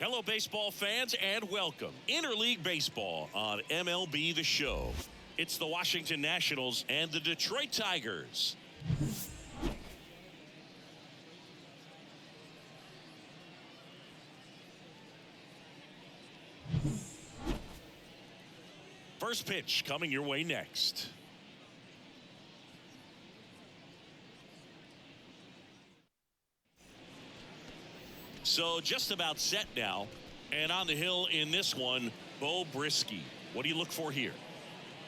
Hello, baseball fans, and welcome. Interleague Baseball on MLB The Show. It's the Washington Nationals and the Detroit Tigers. First pitch coming your way next. So just about set now, and on the hill in this one, BRIESKE. What do you look for here?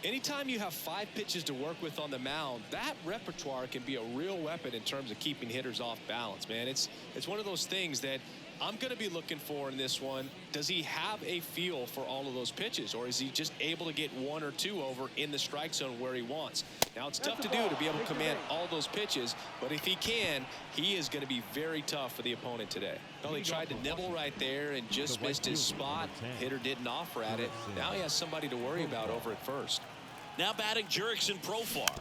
Anytime you have 5 pitches to work with on the mound, that repertoire can be a real weapon in terms of keeping hitters off balance, man. It's one of those things that I'm going to be looking for in this one. Does he have a feel for all of those pitches, or is he just able to get 1 or 2 over in the strike zone where he wants? Now, it's tough to do to be able to command all those pitches, but if he can, he is going to be very tough for the opponent today. Well, he tried to nibble right there and just missed his spot. Hitter didn't offer at it. Now he has somebody to worry about over at first. Now batting Jurickson Profar.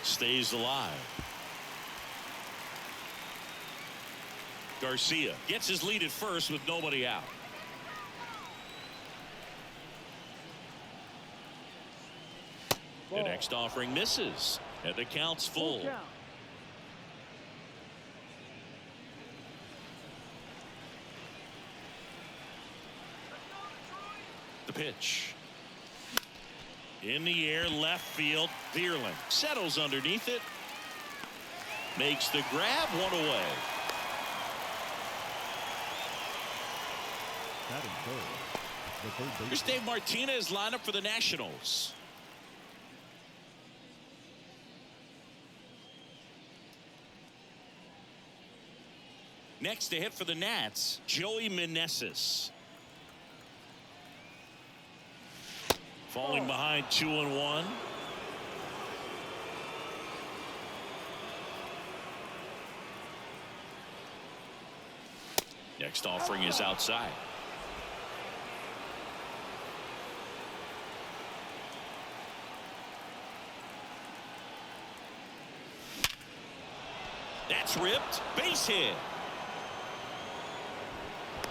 Stays alive. Garcia gets his lead at first with nobody out. The next offering misses, and the count's full. The pitch. In the air, left field. Vierling settles underneath it. Makes the grab, 1 away. Here's Dave Martinez lineup for the Nationals. Next to hit for the Nats, Joey Meneses. Falling behind 2-1. Next offering is outside. That's ripped. Base hit.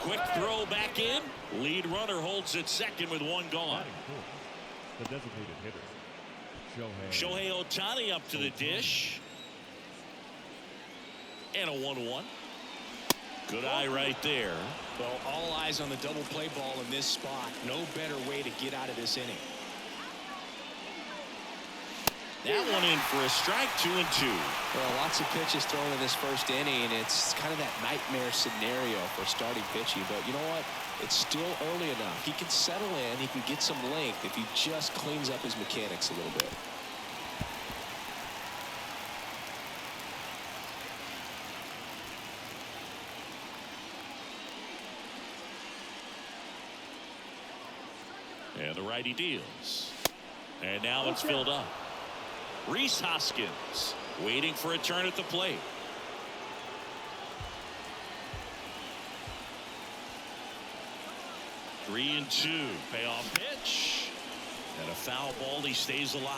Quick throw back in. Lead runner holds it second with 1 gone. The designated hitter, Shohei Ohtani up to the dish. And a 1-1. Good eye right there. Well, all eyes on the double play ball in this spot. No better way to get out of this inning. That one in for a strike, 2-2. Well, lots of pitches thrown in this first inning. It's kind of that nightmare scenario for starting pitching. But you know what? It's still early enough. He can settle in. He can get some length if he just cleans up his mechanics a little bit. And the righty deals. And now it's filled up. Rhys Hoskins waiting for a turn at the plate. Three and 2. Payoff pitch. And a foul ball. He stays alive.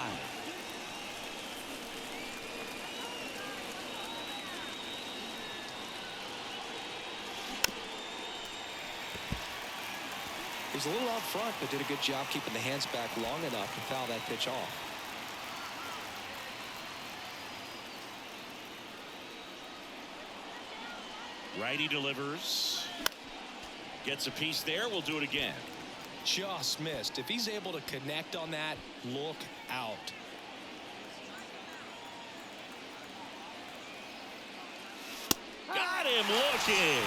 He's a little out front, but did a good job keeping the hands back long enough to foul that pitch off. Righty delivers. Gets a piece there. We'll do it again. Just missed. If he's able to connect on that, look out. Got him looking.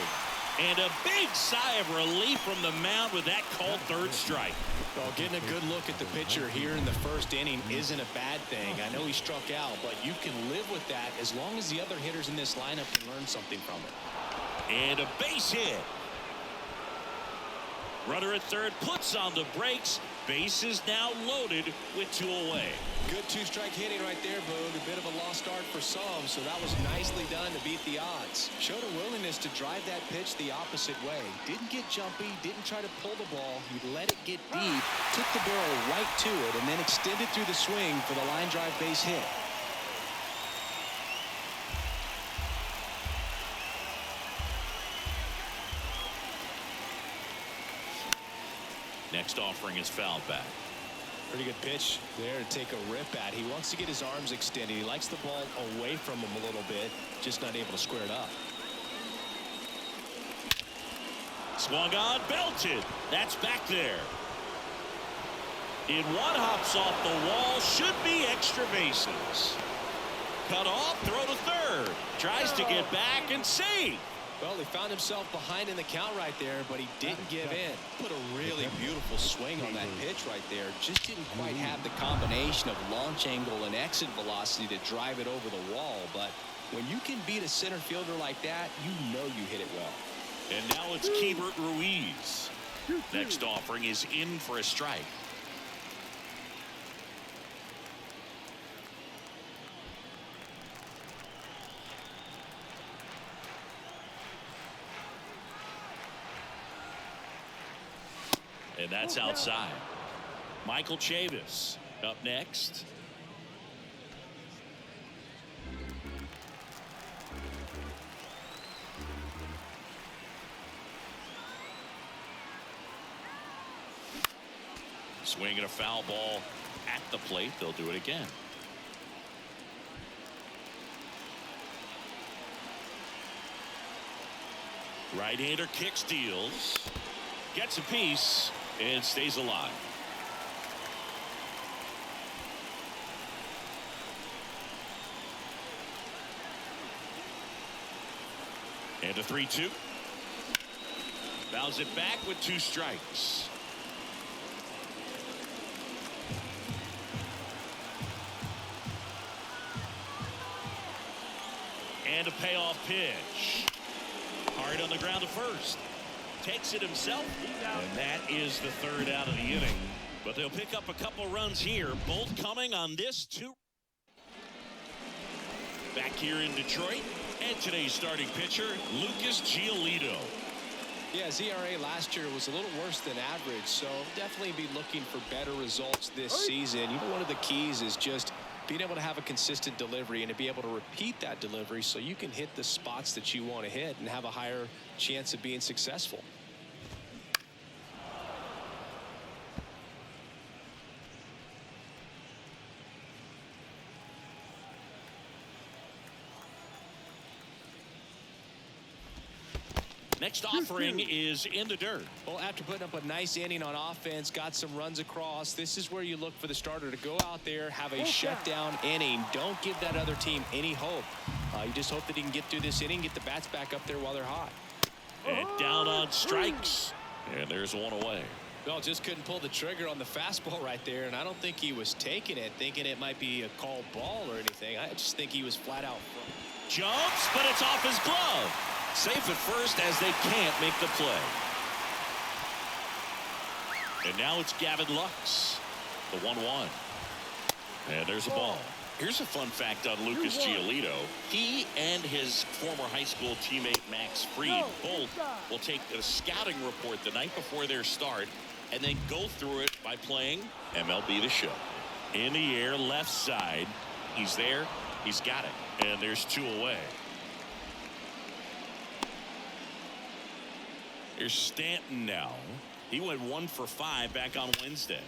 And a big sigh of relief from the mound with that called third strike. Well, getting a good look at the pitcher here in the first inning isn't a bad thing. I know he struck out, but you can live with that as long as the other hitters in this lineup can learn something from it. And a base hit. Runner at third puts on the brakes. Base is now loaded with 2 away. Good 2-strike hitting right there, Boog. A bit of a lost start for some, so that was nicely done to beat the odds. Showed a willingness to drive that pitch the opposite way. Didn't get jumpy, didn't try to pull the ball. He let it get deep, took the barrel right to it, and then extended through the swing for the line drive base hit. Next offering is fouled back. Pretty good pitch there to take a rip at. He wants to get his arms extended. He likes the ball away from him a little bit, just not able to square it up. Swung on, belted. That's back there. In one, hops off the wall. Should be extra bases. Cut off, throw to third. Tries to get back and save. Well, he found himself behind in the count right there, but he didn't give in. Put a really beautiful swing on that pitch right there. Just didn't quite have the combination of launch angle and exit velocity to drive it over the wall. But when you can beat a center fielder like that, you know you hit it well. And now it's Keibert Ruiz. Next offering is in for a strike. And that's outside. Michael Chavis up next. Swinging a foul ball at the plate. They'll do it again. Right-hander kick, steals, gets a piece, and stays alive. And a 3-2. Fouls it back with 2 strikes. And a payoff pitch. Hard on the ground to first. Takes it himself. And that is the 3rd out of the inning. But they'll pick up a couple runs here. Both coming on this 2. Back here in Detroit. And today's starting pitcher, Lucas Giolito. Yeah, his ERA last year was a little worse than average, so definitely be looking for better results this season. You know, one of the keys is just being able to have a consistent delivery and to be able to repeat that delivery so you can hit the spots that you want to hit and have a higher chance of being successful. Next offering is in the dirt. Well, after putting up a nice inning on offense, got some runs across, this is where you look for the starter to go out there, have a shutdown inning. Don't give that other team any hope. You just hope that he can get through this inning, get the bats back up there while they're hot. And down on strikes. And there's one away. Well, just couldn't pull the trigger on the fastball right there, and I don't think he was taking it, thinking it might be a called ball or anything. I just think he was flat out. Jumps, but it's off his glove. Safe at first as they can't make the play. And now it's Gavin Lux, the 1-1. And there's a ball. Here's a fun fact on Lucas Giolito. He and his former high school teammate Max Fried both will take a scouting report the night before their start and then go through it by playing MLB The Show. In the air, left side. He's there. He's got it. And there's 2 away. Here's Stanton now. He went 1 for 5 back on Wednesday.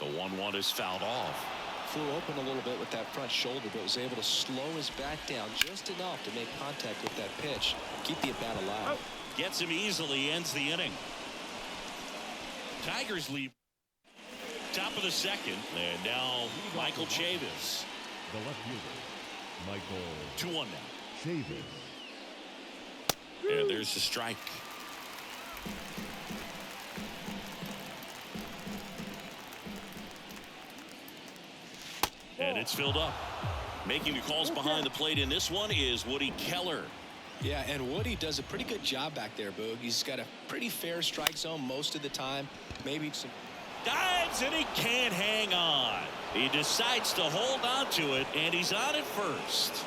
The 1-1 is fouled off. Flew open a little bit with that front shoulder, but was able to slow his back down just enough to make contact with that pitch. Keep the at-bat alive. Gets him easily, ends the inning. Tigers lead. Top of the 2nd. And now Michael Chavis. The left fielder, Michael 2-1 now. Chavis. And there's the strike. And it's filled up. Making the calls behind the plate in this one is Woody Keller. Yeah, and Woody does a pretty good job back there, Boog. He's got a pretty fair strike zone most of the time. Maybe some. Dives and he can't hang on. He decides to hold on to it, and he's on at first.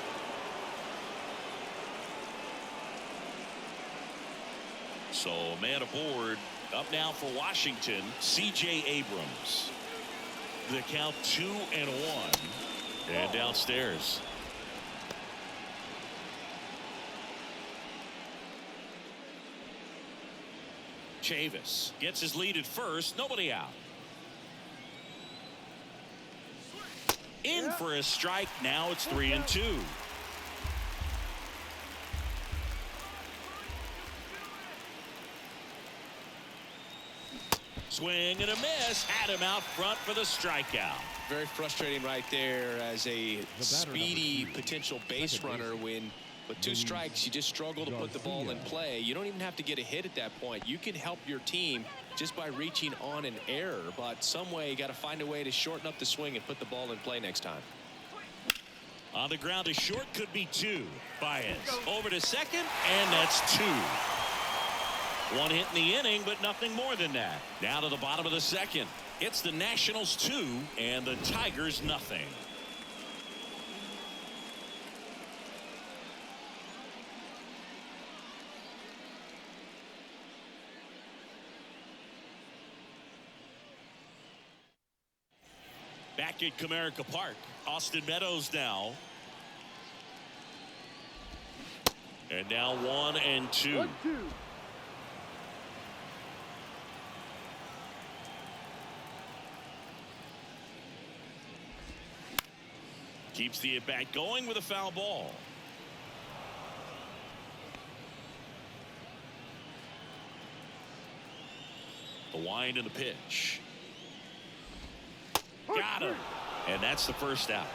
So a man aboard. Up now for Washington, C.J. Abrams. The count 2-1. And downstairs. Chavis gets his lead at first. Nobody out. In for a strike. Now it's 3-2. Swing and a miss. Had him out front for the strikeout. Very frustrating right there as a speedy potential base runner when with 2 strikes you just struggle to put the ball in play. You don't even have to get a hit at that point. You can help your team just by reaching on an error, but some way you got to find a way to shorten up the swing and put the ball in play next time. On the ground to short, could be 2. Baez over to second, and that's 2. 1 hit in the inning, but nothing more than that. Now to the bottom of the second. It's the Nationals 2 and the Tigers nothing. Back at Comerica Park, Austin Meadows now. And now 1-2. Keeps the at-bat going with a foul ball. The wind and the pitch. Got him. And that's the first out.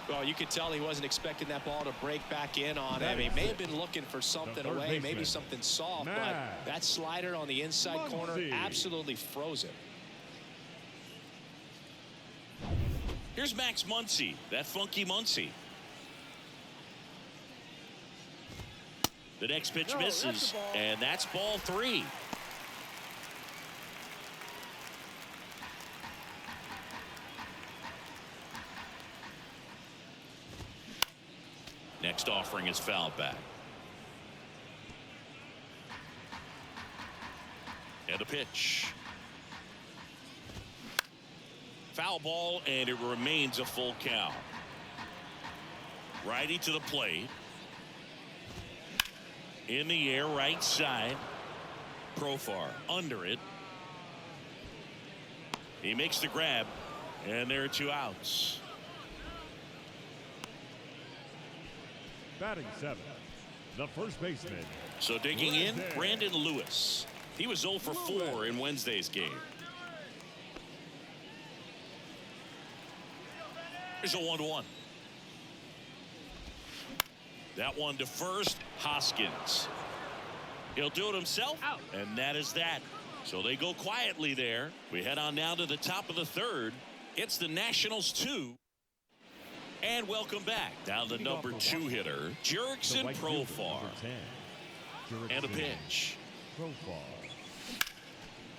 Well, you could tell he wasn't expecting that ball to break back in on him. He may have been looking for something away, maybe something soft, but that slider on the inside corner absolutely froze him. Here's Max Muncy, that funky Muncy. The next pitch misses, and that's ball 3. Next offering is fouled back. And a pitch. Foul ball, and it remains a full count. Righty to the plate. In the air, right side. Profar under it. He makes the grab, and there are 2 outs. Batting 7, the first baseman. So digging in, Brandon Lewis. He was 0 for 4 in Wednesday's game. Here's a 1-1. That one to first, Hoskins. He'll do it himself, and that is that. So they go quietly there. We head on now to the top of the 3rd. It's the Nationals 2. And welcome back. Now the number 2 hitter, Jurickson Profar. And a pitch. Profar.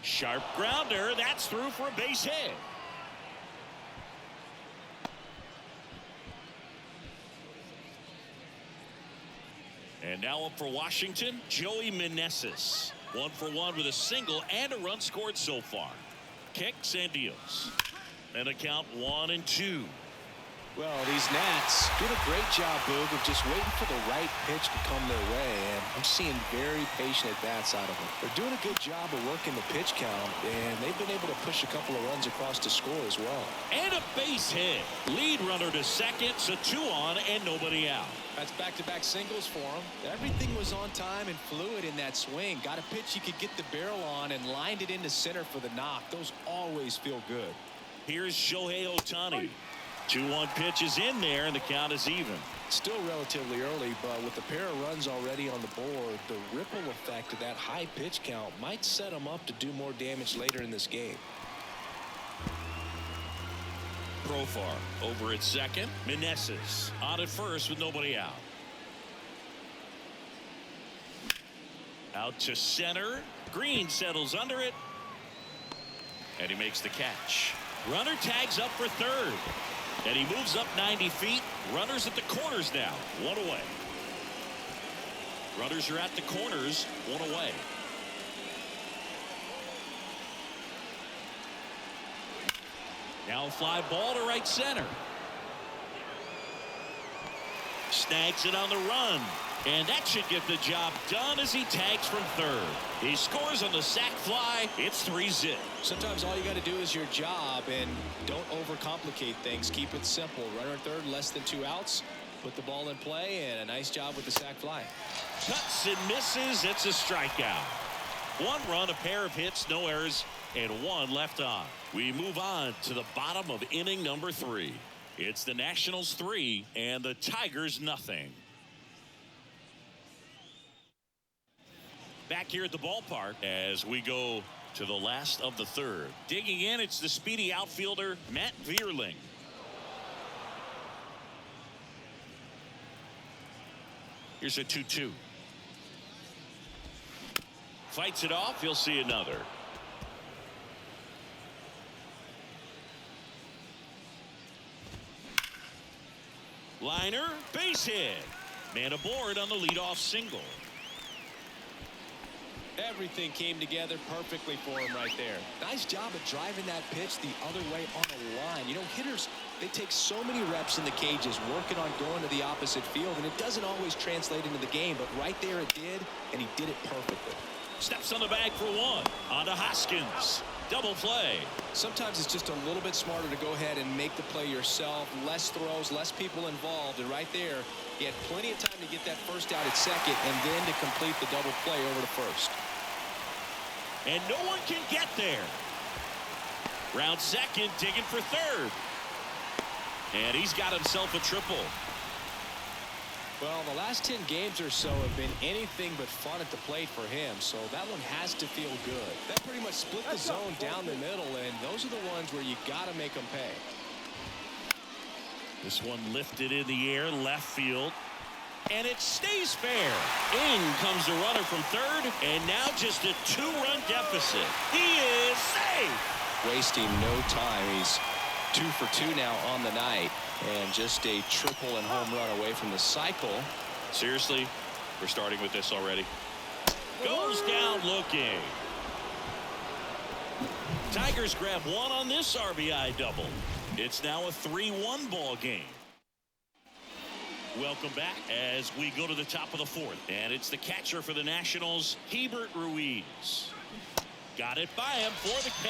Sharp grounder. That's through for a base hit. And now up for Washington, Joey Meneses. 1 for 1 with a single and a run scored so far. Kicks and deals. And a count 1-2. Well, these Nats did a great job, Boog, of just waiting for the right pitch to come their way, and I'm seeing very patient at-bats out of them. They're doing a good job of working the pitch count, and they've been able to push a couple of runs across to score as well. And a base hit. Lead runner to second, so 2 on and nobody out. That's back-to-back singles for him. Everything was on time and fluid in that swing. Got a pitch he could get the barrel on and lined it into center for the knock. Those always feel good. Here's Shohei Ohtani. 2-1 pitch is in there, and the count is even. Still relatively early, but with a pair of runs already on the board, the ripple effect of that high pitch count might set him up to do more damage later in this game. Profar over at second. Meneses on at first with nobody out. Out to center. Green settles under it. And he makes the catch. Runner tags up for third. And he moves up 90 feet. Runners at the corners now. 1 away. Runners are at the corners. 1 away. Now a fly ball to right center. Snags it on the run. And that should get the job done as he tags from third. He scores on the sac fly. It's 3-zip. Sometimes all you got to do is your job, and don't overcomplicate things. Keep it simple. Runner at third, less than 2 outs. Put the ball in play, and a nice job with the sac fly. Cuts and misses. It's a strikeout. 1 run, a pair of hits, no errors, and 1 left on. We move on to the bottom of inning number 3. It's the Nationals 3 and the Tigers nothing. Back here at the ballpark as we go to the last of the third. Digging in, it's the speedy outfielder Matt Vierling. Here's a 2-2. Fights it off. He'll see another. Liner, base hit. Man aboard on the leadoff single. Everything came together perfectly for him right there. Nice job of driving that pitch the other way on the line. You know, hitters, they take so many reps in the cages working on going to the opposite field, and it doesn't always translate into the game, but right there it did, and he did it perfectly. Steps on the bag for 1. On to Hoskins. Double play. Sometimes it's just a little bit smarter to go ahead and make the play yourself. Less throws, less people involved, and right there, he had plenty of time to get that first out at second and then to complete the double play over to first. And no one can get there. Round second, digging for third. And he's got himself a triple. Well, the last 10 games or so have been anything but fun at the plate for him, so that one has to feel good. That pretty much split the zone down the middle, and those are the ones where you got to make them pay. This one lifted in the air, left field. And it stays fair. In comes the runner from third, and now just a 2-run deficit. He is safe. Wasting no time. He's 2 for 2 now on the night, and just a triple and home run away from the cycle. Seriously, we're starting with this already. Goes down looking. Tigers grab 1 on this RBI double. It's now a 3-1 ball game. Welcome back as we go to the top of the 4th, and it's the catcher for the Nationals, Hebert Ruiz. Got it by him for the K.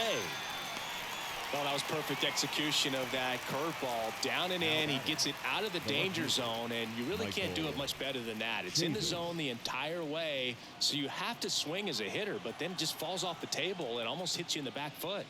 Well, that was perfect execution of that curveball. Down and in, he gets it out of the danger zone, and you really can't do it much better than that. It's in the zone the entire way, so you have to swing as a hitter, but then it just falls off the table and almost hits you in the back foot.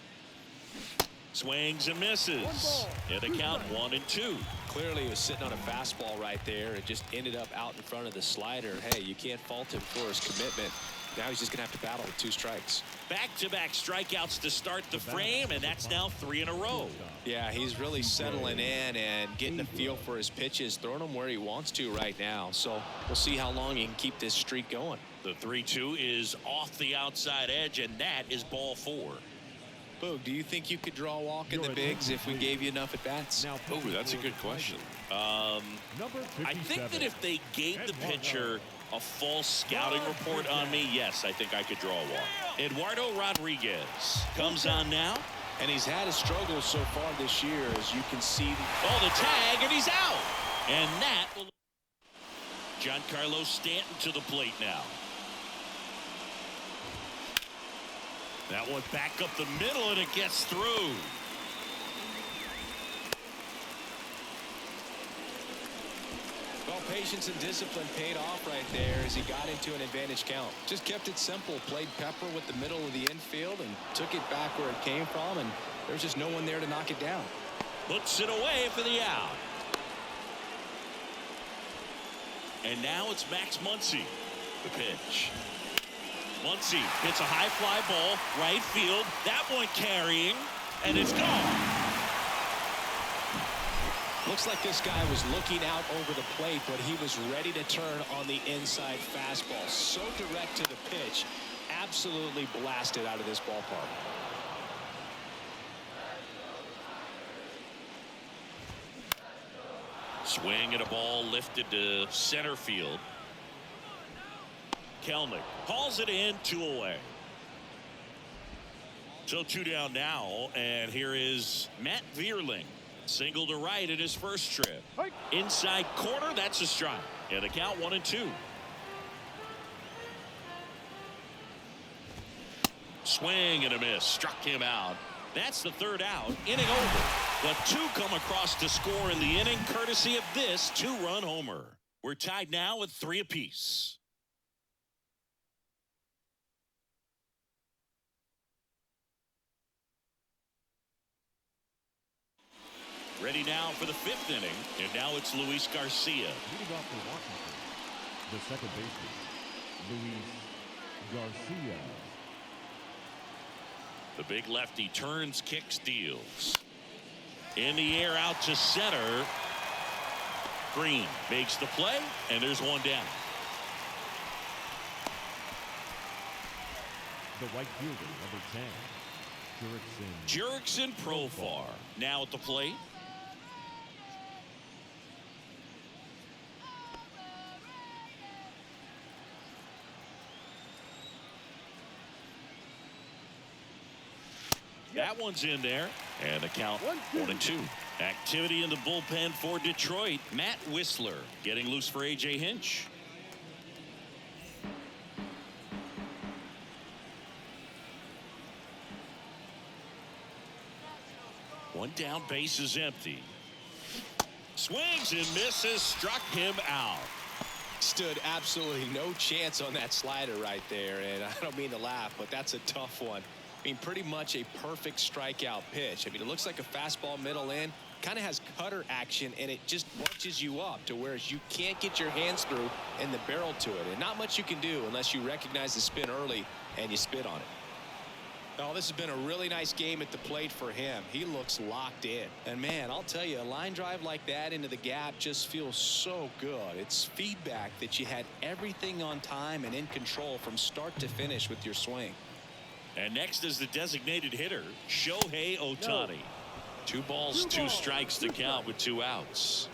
Swings and misses. And the count 1-2. Clearly, he was sitting on a fastball right there. It just ended up out in front of the slider. Hey, you can't fault him for his commitment. Now he's just going to have to battle with 2 strikes. Back-to-back strikeouts to start the frame, and that's now 3 in a row. Yeah, he's really settling in and getting a feel for his pitches, throwing them where he wants to right now. So we'll see how long he can keep this streak going. The 3-2 is off the outside edge, and that is ball 4. Boog, do you think you could draw a walk in the bigs if we gave you enough at-bats? Oh, that's a good question. I think that if they gave the pitcher a false scouting report on me, yes, I think I could draw a walk. Eduardo Rodriguez comes on now. And he's had his struggles so far this year, as you can see. Oh, the tag, and he's out. And that will... Giancarlo Stanton to the plate now. That one back up the middle, and it gets through. Well, patience and discipline paid off right there as he got into an advantage count. Just kept it simple, played pepper with the middle of the infield and took it back where it came from, and there's just no one there to knock it down. Puts it away for the out. And now it's Max Muncy. The pitch. Muncy hits a high fly ball, right field. That one carrying, and it's gone. Looks like this guy was looking out over the plate, but he was ready to turn on the inside fastball. So direct to the pitch. Absolutely blasted out of this ballpark. Swing and a ball lifted to center field. Kelnick hauls it in, 2 away. So 2 down now, and here is Matt Vierling. Single to right in his first trip. Inside corner, that's a strike. And the count 1-2. Swing and a miss. Struck him out. That's the third out. Inning over. But two come across to score in the inning, courtesy of this two-run homer. We're tied now at 3 apiece. Ready now for the 5th inning. And now it's Luis Garcia. Leading off for Washington, the second baseman, Luis Garcia. The big lefty turns, kicks, deals. In the air out to center. Green makes the play, and there's one down. The right fielder, number 10, Jurickson Profar now at the plate. That one's in there, and the count 1-2. Activity in the bullpen for Detroit. Matt Whistler getting loose for A.J. Hinch. One down, base is empty. Swings and misses, struck him out. Stood absolutely no chance on that slider right there, and I don't mean to laugh, but that's a tough one. I mean, pretty much a perfect strikeout pitch. I mean, it looks like a fastball middle in, kind of has cutter action, and it just bunches you up to where you can't get your hands through and the barrel to it. And not much you can do unless you recognize the spin early and you spit on it. Oh, this has been a really nice game at the plate for him. He looks locked in. And, man, I'll tell you, a line drive like that into the gap just feels so good. It's feedback that you had everything on time and in control from start to finish with your swing. And next is the designated hitter, Shohei Ohtani. 2 balls, 2 strikes to count with 2 outs.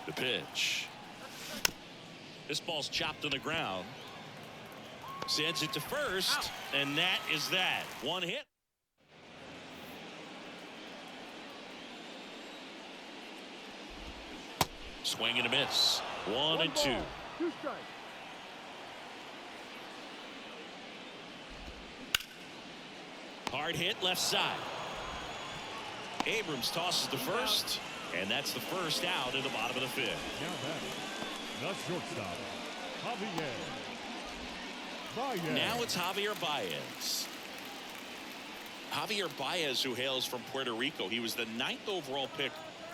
The pitch. This ball's chopped on the ground. Sends it to first, and that is that. 1 hit. Swing and a miss. 1-2. Hard hit left side. Abrams tosses to first, and that's the first out in the bottom of the 5th. Now batting, the shortstop, Javier Baez. Now it's Javier Baez. Javier Baez, who hails from Puerto Rico. He was the 9th overall pick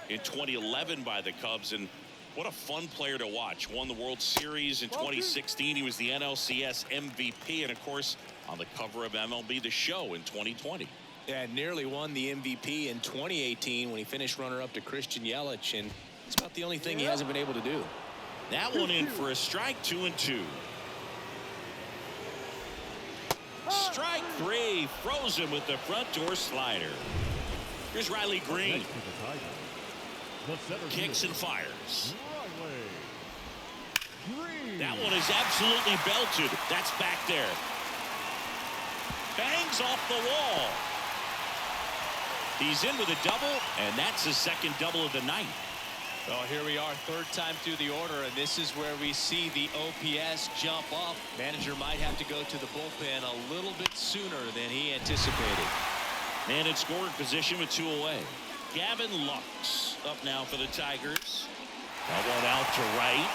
in 2011 by the Cubs, and what a fun player to watch. Won the World Series in 2016. He was the NLCS MVP, and of course on the cover of MLB The Show in 2020. Yeah, nearly won the MVP in 2018 when he finished runner-up to Christian Yelich, and it's about the only thing he hasn't been able to do. That one in for a strike. 2-2. Strike 3. Frozen with the front door slider. Here's Riley Green. Kicks and fires. That one is absolutely belted. That's back there. Bangs off the wall. He's in with a double, and that's his second double of the night. Well, here we are, 3rd time through the order, and this is where we see the OPS jump up. Manager might have to go to the bullpen a little bit sooner than he anticipated. Man in scoring position with 2 away. Gavin Lux up now for the Tigers. That one out to right.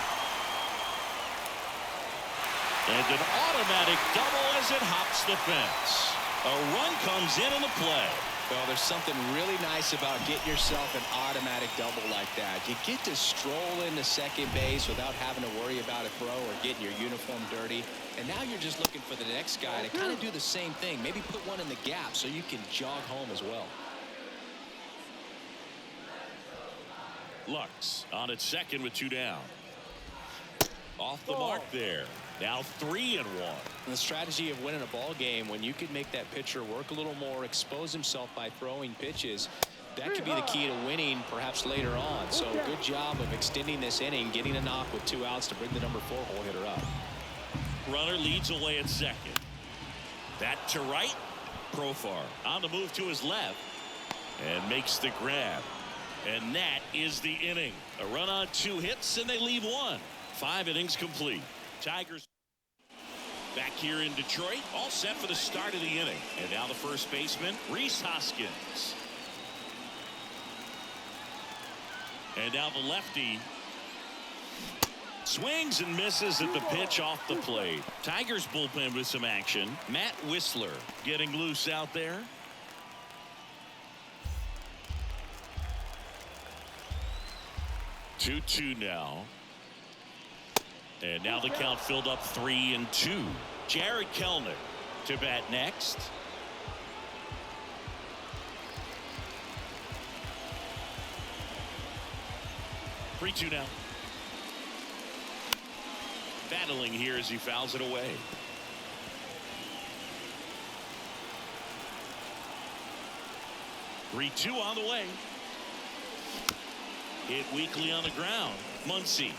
And an automatic double as it hops the fence. A run comes in on the play. Well, there's something really nice about getting yourself an automatic double like that. You get to stroll into second base without having to worry about a throw or getting your uniform dirty. And now you're just looking for the next guy to kind of do the same thing. Maybe put one in the gap so you can jog home as well. Lux on at second with 2 down. Off the mark there. Now 3-1. The strategy of winning a ball game, when you can make that pitcher work a little more, expose himself by throwing pitches, that could be the key to winning perhaps later on. So good job of extending this inning, getting a knock with 2 outs to bring the number 4 hole hitter up. Runner leads away at second. That to right. Profar on the move to his left and makes the grab. And that is the inning. A run on 2 hits, and they leave 1. 5 innings complete. Tigers back here in Detroit, all set for the start of the inning. And now the first baseman, Rhys Hoskins. And now the lefty swings and misses at the pitch off the plate. Tigers bullpen with some action. Matt Whistler getting loose out there. Two now. And now the count filled up 3-2. Jared Kelenic to bat next. Three-two now. Battling here as he fouls it away. Three-two on the way. Hit weakly on the ground. Muncy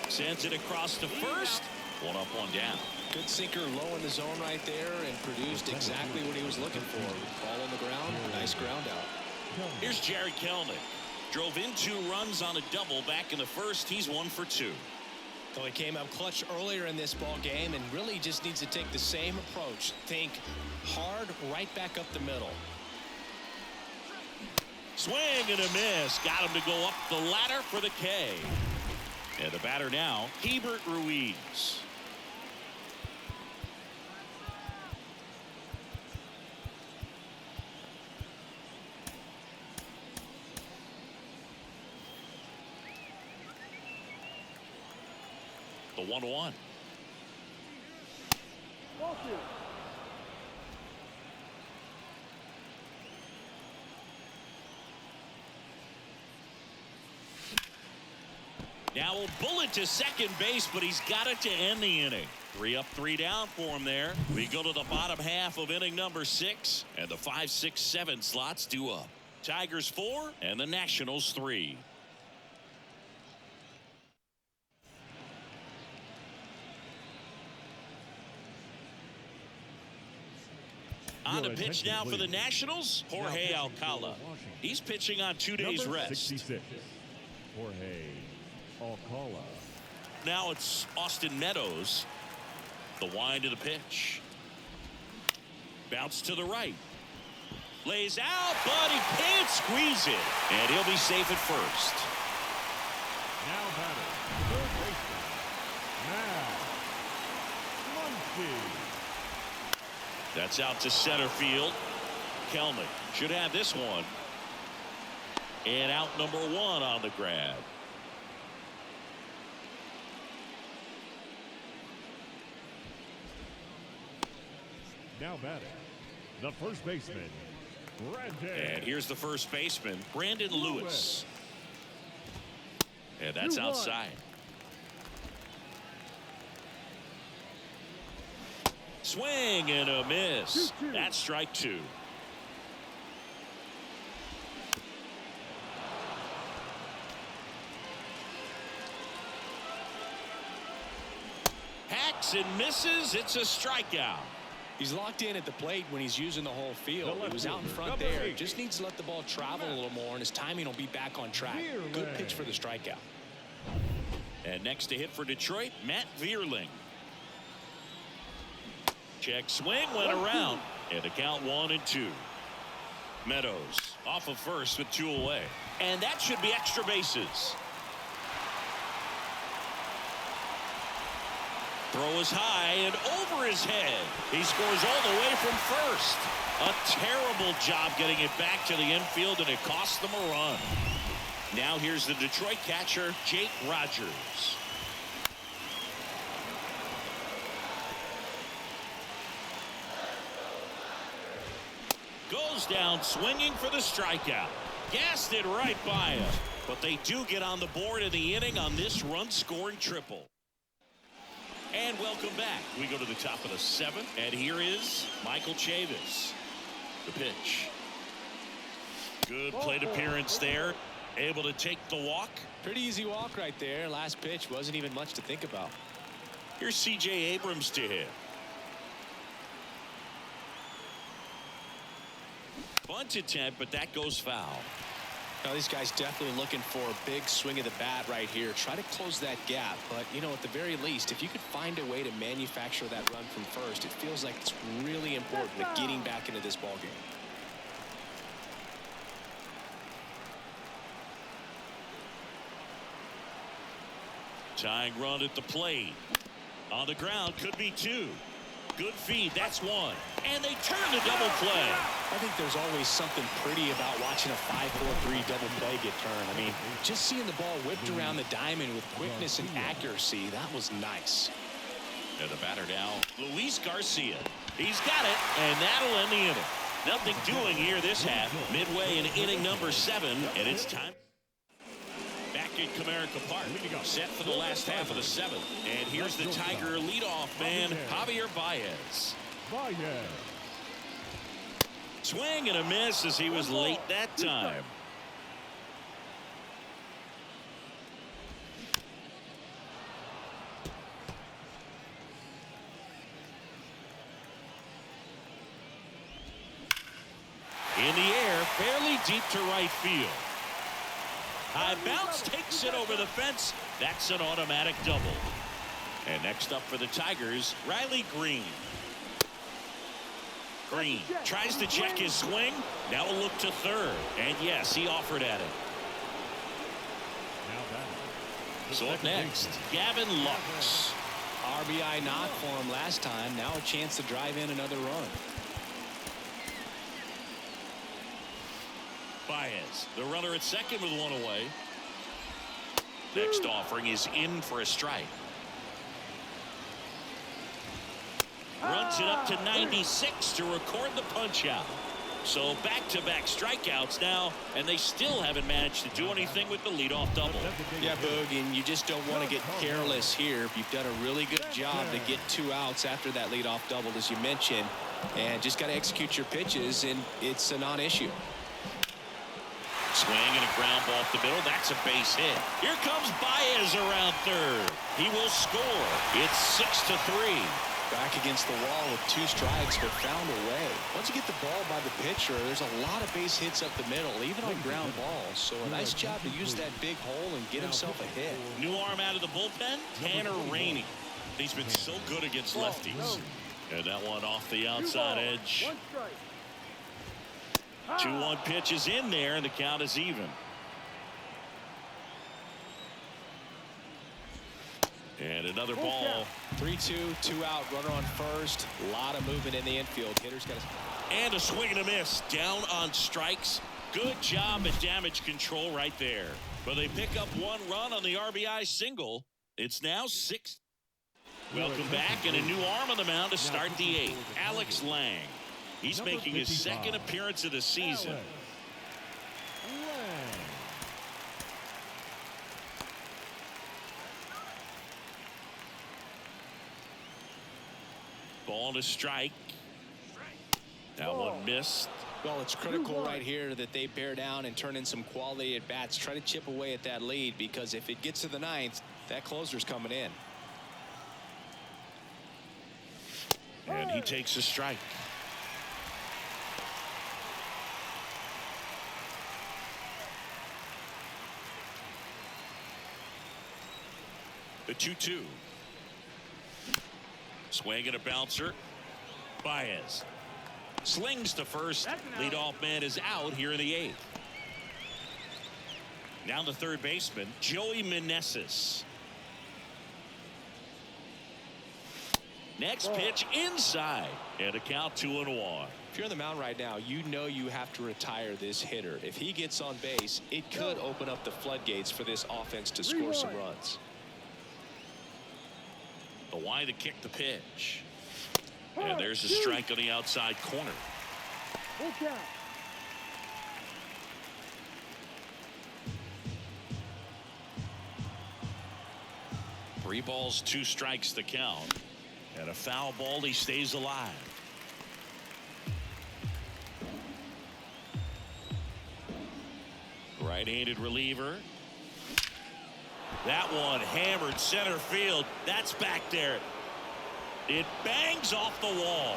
sends it across to first. 1 up, 1 down. Good sinker low in the zone right there and produced exactly what he was looking for. Ball on the ground. Nice ground out. Here's Jared Kelenic. Drove in 2 runs on a double back in the first. He's 1 for 2. So he came up clutch earlier in this ball game and really just needs to take the same approach. Think hard right back up the middle. Swing and a miss. Got him to go up the ladder for the K. And the batter now, Hebert Ruiz. The 1-1. Now a bullet to second base, but he's got it to end the inning. 3 up, 3 down for him there. We go to the bottom half of inning number 6, and the 5, 6, 7 slots due up. Tigers 4 and the Nationals 3. On the pitch now for the Nationals, Jorge Alcala. He's pitching on 2 days rest. 66, Jorge Alcala. Now it's Austin Meadows. The wind of the pitch. Bounce to the right. Lays out, but he can't squeeze it. And he'll be safe at first. Now batting, third baseman, Matt Muncy. That's out to center field. Kelenic should have this one. And out number 1 on the grab. Now batting, the first baseman, Brandon. And here's the first baseman, Brandon Lewis. And that's outside. Swing and a miss. That's strike 2. Hacks and misses. It's a strikeout. He's locked in at the plate when he's using the whole field. He was out in front there. Just needs to let the ball travel a little more, and his timing will be back on track. Good pitch for the strikeout. And next to hit for Detroit, Matt Vierling. Check swing, went around, and the count 1-2. Meadows off of first with 2 away. And that should be extra bases. Throw is high and over his head. He scores all the way from first. A terrible job getting it back to the infield, and it cost them a run. Now here's the Detroit catcher, Jake Rogers. Goes down swinging for the strikeout. Gassed it right by him. But they do get on the board in the inning on this run-scoring triple. And welcome back. We go to the top of the 7th, and here is Michael Chavis. The pitch. Good plate appearance there. Able to take the walk. Pretty easy walk right there. Last pitch wasn't even much to think about. Here's C.J. Abrams to hit. Bunt attempt, but that goes foul. Now, these guys definitely looking for a big swing of the bat right here. Try to close that gap. But, you know, at the very least, if you could find a way to manufacture that run from first, it feels like it's really important to getting back into this ballgame. Tying run at the plate. On the ground, could be two. Good feed, that's one. And they turn the double play. I think there's always something pretty about watching a 5-4-3 double play get turned. I mean, just seeing the ball whipped around the diamond with quickness and accuracy, that was nice. And the batter now, Luis Garcia. He's got it, and that'll end the inning. Nothing doing here this half. Midway in inning number 7, and it's time. Back at Comerica Park, set for the last half of the 7th. And here's the Tiger leadoff man, Javier Baez. Swing and a miss as he was late that time. In the air, fairly deep to right field. High bounce takes it over the fence. That's an automatic double. And next up for the Tigers, Riley Green. Green tries to check his swing. Now a look to third. And yes, he offered at it. So up next, Gavin Lux. RBI knock for him last time. Now a chance to drive in another run. Baez, the runner at second with one away. Next offering is in for a strike. Runs it up to 96 to record the punch out. So back-to-back strikeouts now, and they still haven't managed to do anything with the leadoff double. Yeah, Boog, and you just don't want to get careless here. You've done a really good job to get 2 outs after that leadoff double, as you mentioned, and just got to execute your pitches, and it's a non-issue. Swing and a ground ball off the middle. That's a base hit. Here comes Baez around third. He will score. It's 6-3. Back against the wall with 2 strikes, but found a way. Once you get the ball by the pitcher, there's a lot of base hits up the middle, even on ground balls. So a nice job to use that big hole and get himself a hit. New arm out of the bullpen, Tanner Rainey. He's been so good against lefties. And that one off the outside edge. 2-1 pitch is in there, and the count is even. And another ball. 3-2, 2 out, runner on first. A lot of movement in the infield. Hitter's got to. And a swing and a miss. Down on strikes. Good job at damage control right there. But they pick up 1 run on the RBI single. It's now 6. Welcome back, and a new arm on the mound to start the 8th. Alex Lang. He's making his 2nd appearance of the season. Ball to strike. That one missed. Well, it's critical right here that they bear down and turn in some quality at bats. Try to chip away at that lead, because if it gets to the 9th, that closer's coming in. And he takes a strike. The 2-2. Swing and a bouncer. Baez slings to first. Leadoff man is out here in the 8th. Now the third baseman, Joey Meneses. Next pitch inside, and a count 2-1. If you're on the mound right now, you know you have to retire this hitter. If he gets on base, it could open up the floodgates for this offense to score some runs. The wide to kick the pitch. And there's a strike on the outside corner. 3 balls, 2 strikes to count. And a foul ball, he stays alive. Right-handed reliever. That one hammered center field. That's back there. It bangs off the wall.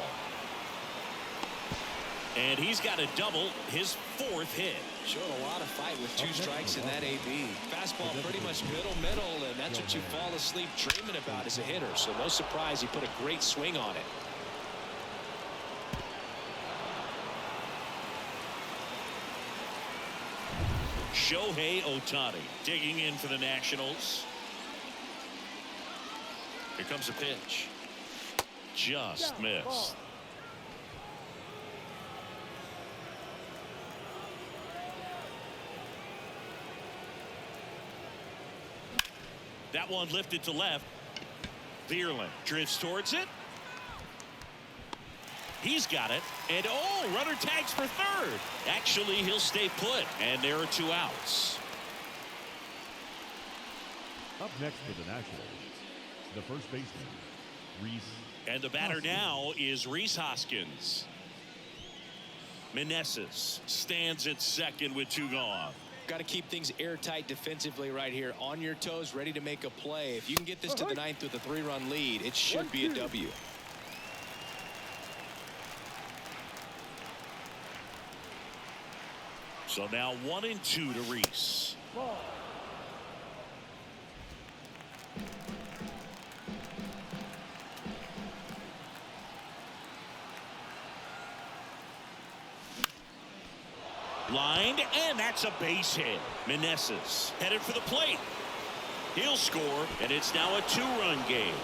And he's got a double, his 4th hit. Showing a lot of fight with 2 strikes in that AB. Fastball pretty much middle, and that's what you fall asleep dreaming about as a hitter. So no surprise he put a great swing on it. Shohei Ohtani digging in for the Nationals. Here comes a pitch. Just missed. That one lifted to left. Vierling drifts towards it. He's got it. And oh, runner tags for third. Actually, he'll stay put. And there are 2 outs. Up next for the Nationals, the first baseman, Rhys. And the batter now is Rhys Hoskins. Meneses stands at second with 2 gone. Got to keep things airtight defensively right here. On your toes, ready to make a play. If you can get this to the 9th with a 3-run lead, it should be a W. So now 1-2 to Rhys. Lined, and that's a base hit. Meneses headed for the plate. He'll score, and it's now a 2-run game.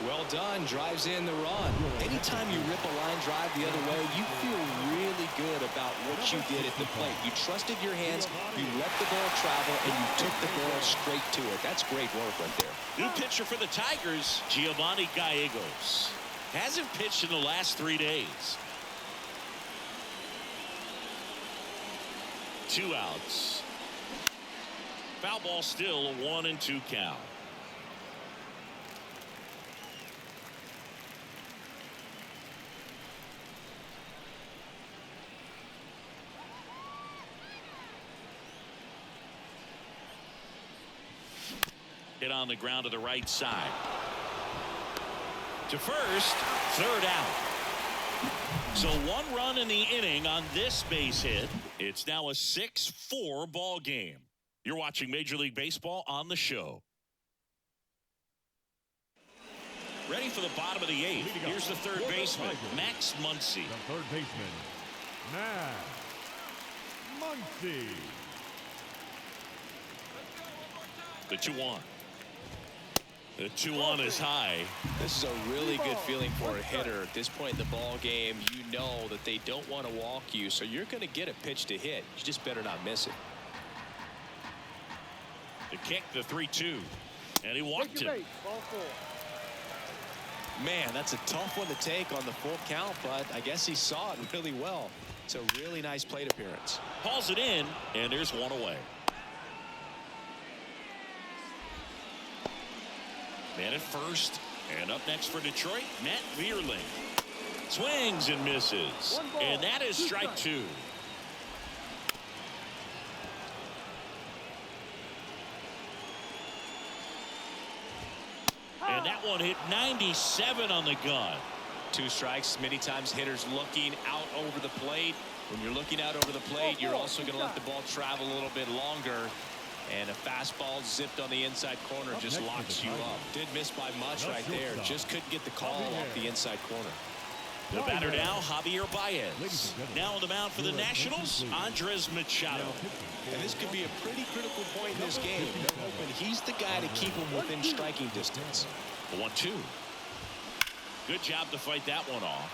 Well done. Drives in the run. Anytime you rip a line drive the other way, you feel really good about what you did at the plate. You trusted your hands, you let the ball travel, and you took the ball straight to it. That's great work right there. New pitcher for the Tigers, Giovanni Gallegos. Hasn't pitched in the last 3 days. 2 outs. Foul ball still, a 1-2 count. Hit on the ground to the right side. To first, 3rd out. So 1 run in the inning on this base hit. It's now a 6-4 ball game. You're watching Major League Baseball on the show. Ready for the bottom of the 8th. Here's the 3rd baseman, Max Muncy. The 3rd baseman, Max Muncy. The 2-1. The 2-1 is high. This is a really good feeling for a hitter at this point in the ball game. You know that they don't want to walk you, so you're going to get a pitch to hit. You just better not miss it. The kick, the 3-2, and he walked him. Man, that's a tough one to take on the full count, but I guess he saw it really well. It's a really nice plate appearance. Hauls it in, and there's 1 away. Man at first, and up next for Detroit, Matt Vierling. Swings and misses, and that is strike 2. And that one hit 97 on the gun. 2 strikes. Many times hitters looking out over the plate. When you're looking out over the plate, you're also going to let the ball travel a little bit longer. And a fastball zipped on the inside corner just locks you up. Did miss by much right there. Just couldn't get the call off the inside corner. The batter now, Javier Baez. Now on the mound for the Nationals, Andres Machado. And this could be a pretty critical point in this game. They're hoping he's the guy to keep him within striking distance. The 1-2. Good job to fight that one off.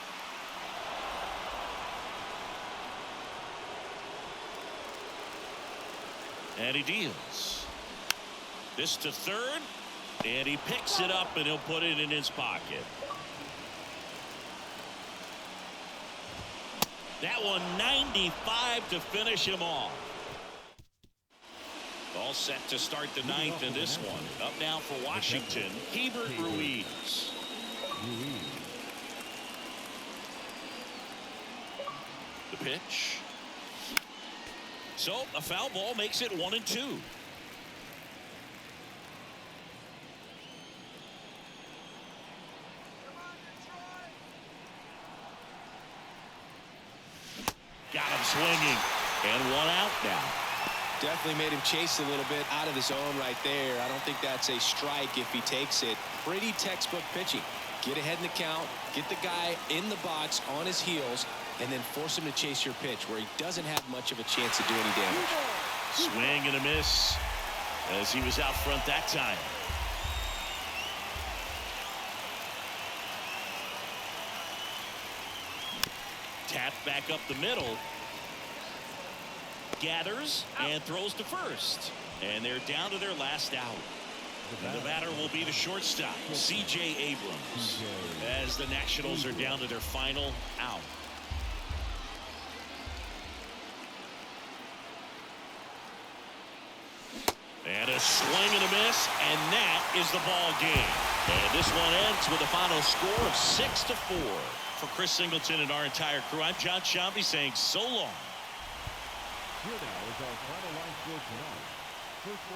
And he deals. This to 3rd, and he picks it up, and he'll put it in his pocket. That one 95 to finish him off. All set to start the 9th in this one. Up now for Washington, Hebert Ruiz. The pitch. So a foul ball makes it 1-2. Got him swinging. And one out now. Definitely made him chase a little bit out of the zone right there. I don't think that's a strike if he takes it. Pretty textbook pitching. Get ahead in the count, get the guy in the box on his heels, and then force him to chase your pitch where he doesn't have much of a chance to do any damage. Swing and a miss as he was out front that time. Tap back up the middle. Gathers and throws to first. And they're down to their last out. And the batter will be the shortstop, C.J. Abrams, as the Nationals are down to their final out. And a swing and a miss, and that is the ball game. And this one ends with a final score of 6-4. For Chris Singleton and our entire crew, I'm John Shambi saying so long. Here now is our final line score tonight. First